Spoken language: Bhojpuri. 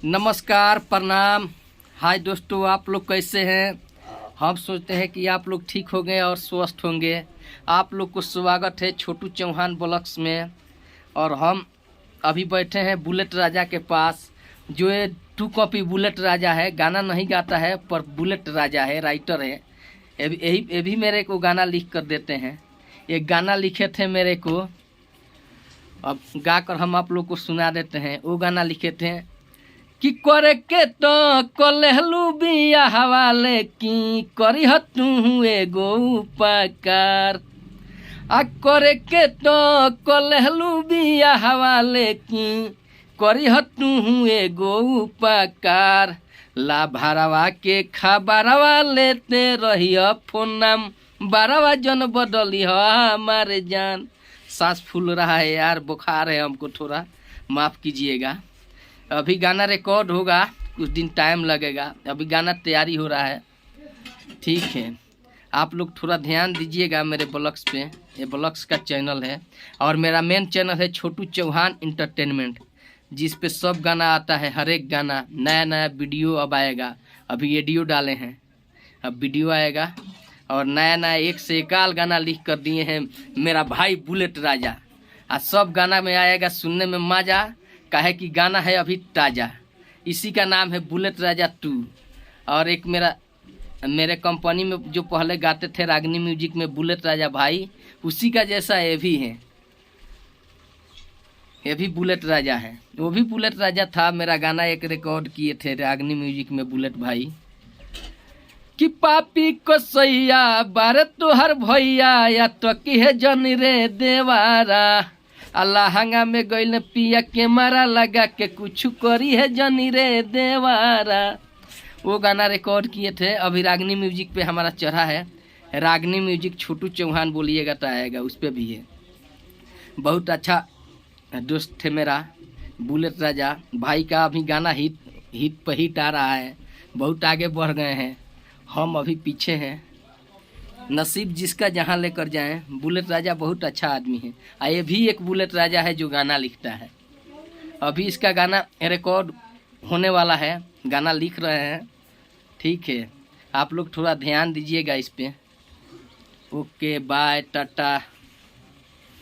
नमस्कार, प्रणाम। हाय दोस्तों, आप लोग कैसे हैं? हम सोचते हैं कि आप लोग ठीक होंगे और स्वस्थ होंगे। आप लोग को स्वागत है छोटू चौहान ब्लॉग्स में। और हम अभी बैठे हैं बुलेट राजा के पास, जो ये 2 कॉपी बुलेट राजा है। गाना नहीं गाता है पर बुलेट राजा है, राइटर है। ये भी मेरे को गाना लिख कर देते हैं। ये गाना लिखे थे मेरे को, अब गाकर हम आप लोग को सुना देते हैं। वो गाना लिखे थे कि करे के तो कलेहलू बिया हवाले की करी तू एगो उपकार। आ करे के तो कलेहलू बिया हवाले की करी तू एगो उपकार। ला भारवा के खबरवा लेते रही फोन नाम बारवा जन बदली हमारे जान। सांस फूल रहा है यार, बुखार है हमको, थोड़ा माफ़ कीजिएगा। अभी गाना रिकॉर्ड होगा, कुछ दिन टाइम लगेगा। अभी गाना तैयारी हो रहा है, ठीक है। आप लोग थोड़ा ध्यान दीजिएगा मेरे ब्लॉग्स पे। ये ब्लॉग्स का चैनल है और मेरा मेन चैनल है छोटू चौहान इंटरटेनमेंट, जिस पे सब गाना आता है। हर एक गाना, नया नया वीडियो अब आएगा। अभी एडियो डाले हैं, अब वीडियो आएगा। और नया नया एक से एकाल गाना लिख कर दिए हैं मेरा भाई बुलेट राजा। आज सब गाना में आएगा, सुनने में मजा, काहे कि गाना है अभी ताज़ा। इसी का नाम है बुलेट राजा 2। और एक मेरे कंपनी में जो पहले गाते थे रागनी म्यूजिक में बुलेट राजा भाई, उसी का जैसा ये भी है। ये भी बुलेट राजा है, वो भी बुलेट राजा था। मेरा गाना एक रिकॉर्ड किए थे रागनी म्यूजिक में बुलेट भाई। कि पापी को सैया बारे तुहर भैया या तो की है जन रे देवारा। अल्लाह हंगा में गइल पिया के मारा लगा के कुछ करी है जनी रे देवारा। वो गाना रिकॉर्ड किए थे। अभी रागनी म्यूजिक पे हमारा चढ़ा है। रागनी म्यूजिक छोटू चौहान बोलिएगा तो आएगा, उस पर भी है। बहुत अच्छा दोस्त थे मेरा बुलेट राजा भाई का। अभी गाना हिट पर हिट आ रहा है, बहुत आगे बढ़ गए हैं। हम अभी पीछे हैं। नसीब जिसका जहाँ लेकर जाएं। बुलेट राजा बहुत अच्छा आदमी है। ये भी एक बुलेट राजा है जो गाना लिखता है। अभी इसका गाना रिकॉर्ड होने वाला है, गाना लिख रहे हैं, ठीक है। आप लोग थोड़ा ध्यान दीजिएगा इस पे। ओके, बाय, टाटा।